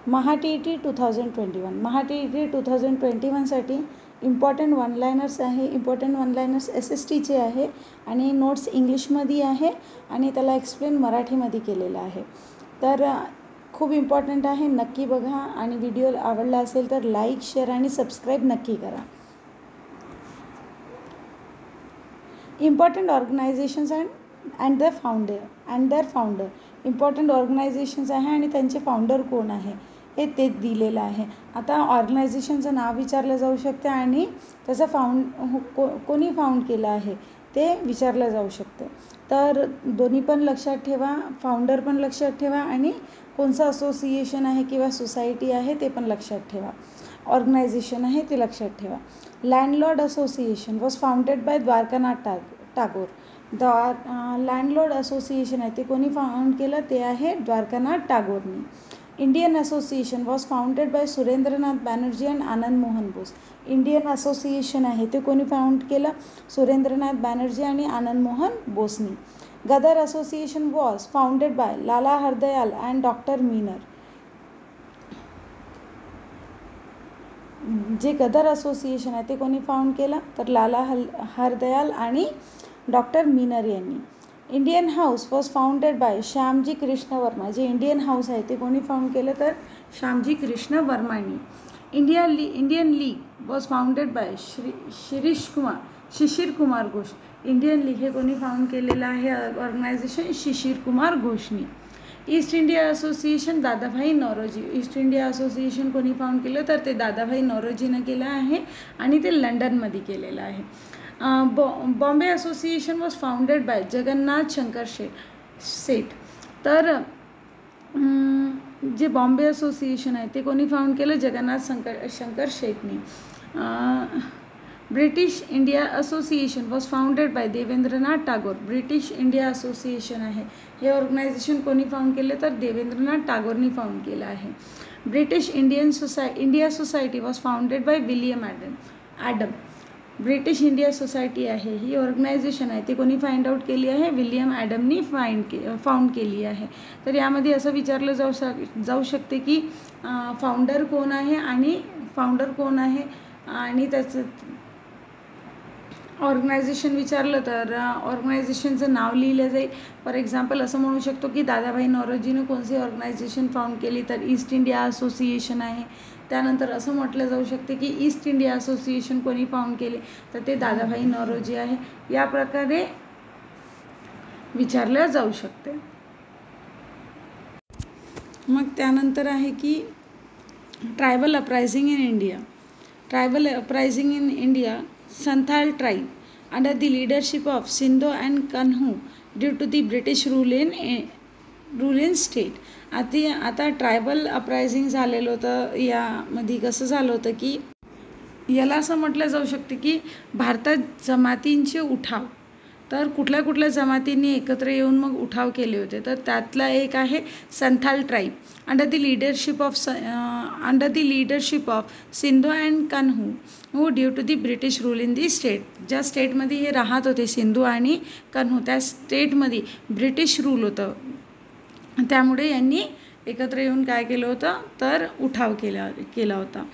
महा-टी-ई-टी 2021 महा-टी-ई-टी 2021साठी important one liners आहे. Important one liners SSTचे आहे आणि नोट्स इंग्लिशमध्ये आहे आणि त्याला एक्सप्लेन मराठीमध्ये केलेलं आहे. तर खूप इम्पॉर्टंट आहे, नक्की बघा आणि व्हिडिओ आवडला असेल तर लाईक, शेअर आणि सबस्क्राईब नक्की करा. Important organisations and their founder important organisations आहे आणि त्यांचे फाउंडर कोण आहे हे ते दिलेलं आहे. आता ऑर्गनायझेशनचं नाव विचारलं जाऊ शकते आणि त्याचं कोणी फाउंड केलं आहे ते विचारलं जाऊ शकते. तर दोन्ही पण लक्षात ठेवा, फाउंडर पण लक्षात ठेवा आणि कोणचं असोसिएशन आहे किंवा सोसायटी आहे ते पण लक्षात ठेवा. ऑर्गनायझेशन आहे ते लक्षात ठेवा. Landlord association was founded by Dwarkanath Tagore. Landlord association आहे ते कोणी फाउंड केलं ते आहे द्वारकानाथ टागोरनी. Indian association was founded by Surendranath Banerjee and Anand Mohan Bose. Indian association आहे ते कोणी फाउंड केलं? सुरेंद्रनाथ बॅनर्जी आणि आनंद मोहन बोसनी. Ghadar association was founded by Lala Hardayal and doctor मीनर. जे गदर असोसिएशन आहे ते कोणी फाउंड केलं तर लाला हरदयाल आणि डॉक्टर मीनर यांनी. Indian house was founded by Shyamji Krishna Varma. जे इंडियन हाऊस आहे ते कोणी फाउंड केलं तर श्यामजी कृष्ण वर्मांनी. Indian league was founded by Shishir Kumar Ghosh. Indian league हे कोणी फाउंड केलेलं आहे ऑर्गनायझेशन? शिशिर कुमार घोषनी. East India association Dadabhai Naoroji. East India association कोणी फाउंड केलं तर ते दादाभाई नौरोजीनं केलं आहे आणि ते लंडनमध्ये केलेलं आहे. Bombay association was founded by Jagannath Shankar Seth. तर जे बॉम्बे असोसिएशन आहे ते कोणी फाउंड केलं? जगन्नाथ शंकर शेठनी. British India association was founded by Debendranath Tagore. British India association आहे हे ऑर्गनायझेशन कोणी फाउंड केले तर देवेंद्रनाथ टागोरनी फाउंड केलं आहे. British India society was founded by William Adam. British India society आहे ही ऑर्गनायझेशन आहे ती कोणी फाइंड आउट केली आहे? विलियम ॲडमनी फाउंड केली आहे. तर यामध्ये असं विचारलं जाऊ शकते की फाउंडर कोण आहे आणि त्याचं ऑर्गनायझेशन विचारलं तर ऑर्गनायझेशनचं नाव लिहिलं जाईल. फॉर एक्झाम्पल असं म्हणू शकतो की दादाभाई नौरोजीनं कोणती ऑर्गनायझेशन फाउंड केली तर ईस्ट इंडिया असोसिएशन आहे. त्यानंतर असं म्हटलं जाऊ शकते की ईस्ट इंडिया असोसिएशन कोणी फाउंड केले तर ते दादाभाई नौरोजी आहे. या प्रकारे विचारलं जाऊ शकते. मग त्यानंतर आहे की tribal uprising in India. Tribal uprising in India Santhal tribe under the leadership of Sidho and Kanhu due to the British rule in state. आता ट्रायबल अपरायझिंग झालेलं होतं. यामध्ये कसं झालं होतं की याला असं म्हटलं जाऊ शकते की भारतात जमातींचे उठाव. तर कुठल्या जमातींनी एकत्र येऊन मग उठाव केले होते तर त्यातला एक आहे Santhal tribe under the leadership of Sidho and Kanhu due to the British rule in the state. ज्या स्टेटमध्ये हे राहत होते सिंधू आणि कन्हू त्या स्टेटमध्ये ब्रिटिश रूल होतं. त्यामुळे यांनी एकत्र येऊन काय केलं होतं तर उठाव केला होता.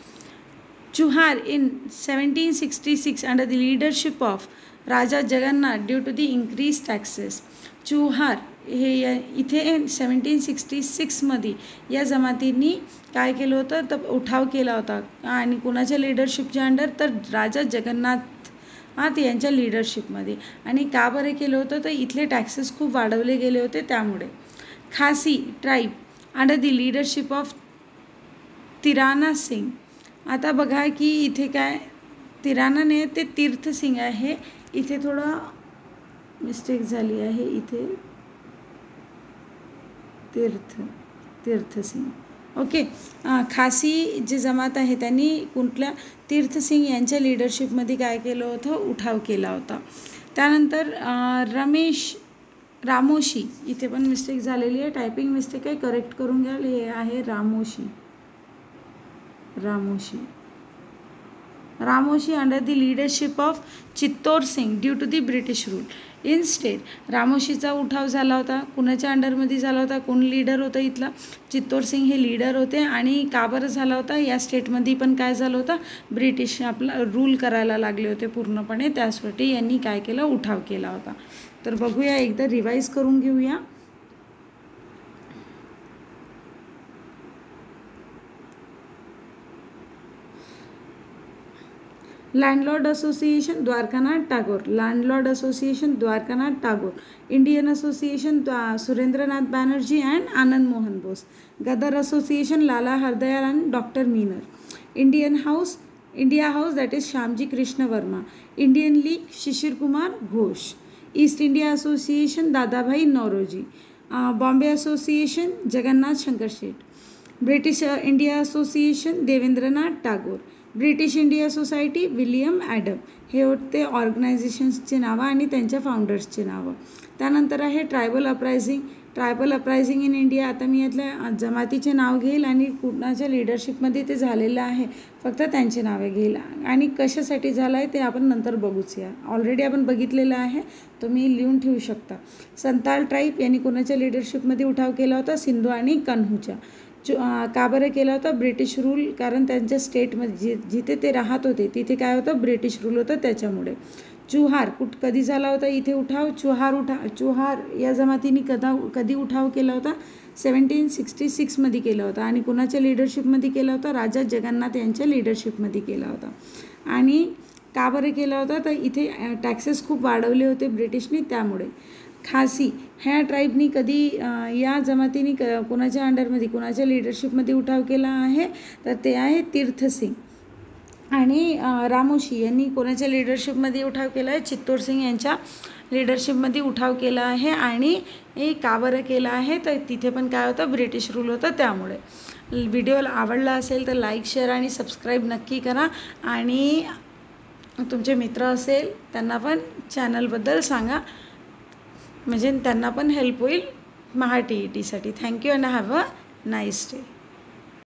Chuhar in 1766 under the leadership of Raja Jagannath due to the increase taxes. Chuhar हे इथे 1766मध्ये या जमातींनी काय केलं होतं तर उठाव केला होता आणि कुणाच्या लीडरशिपच्या अंडर तर राजा जगन्नाथ यांच्या लीडरशिपमध्ये. आणि का बरं केलं होतं तर इथले टॅक्सेस खूप वाढवले गेले होते त्यामुळे. Khasi tribe under the leadership of Tirana Singh. आता बघा की इथे काय तिराना नाही ते तीर्थ सिंग आहे. इथे थोडं मिस्टेक झाली आहे. इथे तीर्थ सिंग. ओके. खासी जे जमात आहे त्यांनी कुठल्या तीर्थ सिंग यांच्या लीडरशिपमध्ये काय केलं होतं उठाव केला होता. त्यानंतर रामोशी. इथे पण मिस्टेक झालेली आहे, टायपिंग मिस्टेक आहे, करेक्ट करून घ्याल. हे आहे Ramoshi. Ramoshi under the leadership of Chittur Singh due to the British rule. Instead रामोशीचा उठाव झाला होता, कुणाच्या अंडरमध्ये झाला होता, कोण लीडर होतं इथला, चित्तोर सिंग हे लीडर होते. आणि का बरं झाला होता, या स्टेटमध्ये पण काय झालं होतं, ब्रिटिश आपला रूल करायला लागले होते पूर्णपणे, त्यासाठी यांनी काय केलं, उठाव केला होता. तर बघूया, एकदा रिवाईज करून घेऊया. Landlord association Dwarkanath Tagore, landlord association Dwarkanath Tagore. Indian association Surendranath Banerjee and Anand Mohan Bose. Ghadar association Lala Hardayal and doctor मीनर. India house that is Shyamji Krishna Varma. Indian league Shishir Kumar Ghosh. East India association Dadabhai Naoroji. Bombay association Jagannath Shankar Seth. British India association Debendranath Tagore. British India society William Adam. हे होते ऑर्गनायझेशन्सचे नावं आणि त्यांच्या फाउंडर्सचे नावं. त्यानंतर आहे tribal uprising. Tribal uprising in India. आता मी यातल्या जमातीचे नाव घेईल आणि कुणाच्या लिडरशिपमध्ये ते झालेलं आहे फक्त त्यांचे नावे घेईल, आणि कशासाठी झालं आहे ते आपण नंतर बघूच. या ऑलरेडी आपण बघितलेलं आहे, तुम्ही लिहून ठेवू शकता. संताल ट्राईब यांनी कोणाच्या लिडरशिपमध्ये उठाव केला होता, सिंधू आणि कन्हूच्या. का बरं केला होता, ब्रिटिश रूल, कारण त्यांच्या स्टेटमध्ये जिथे ते राहत होते तिथे काय होतं, ब्रिटिश रूल होतं त्याच्यामुळे. चुहार कधी झाला होता इथे उठाव, चुहार या जमातीने कधी उठाव केला होता, 1766मध्ये केला होता. आणि कुणाच्या लिडरशिपमध्ये केला होता, राजा जगन्नाथ यांच्या लिडरशिपमध्ये केला होता. आणि का बरं केला होता, तर इथे टॅक्सेस खूप वाढवले होते ब्रिटिशने, त्यामुळे. खासी ह्या ट्राईबनी कधी या जमातीने कोणाच्या अंडरमध्ये कोणाच्या लिडरशिपमध्ये उठाव केला आहे, तर ते आहे तीर्थसिंग. आणि रामोशी यांनी कोणाच्या लिडरशिपमध्ये उठाव केला आहे, चित्तोर सिंग यांच्या लिडरशिपमध्ये उठाव केला आहे. आणि का बरं केला आहे, तर तिथे पण काय होतं, ब्रिटिश रूल होतं त्यामुळे. व्हिडिओ आवडला असेल तर लाईक, शेअर आणि सबस्क्राईब नक्की करा. आणि तुमचे मित्र असेल त्यांना पण चॅनलबद्दल सांगा, म्हणजे त्यांना पण हेल्प होईल TETसाठी. Thank you and have a nice day.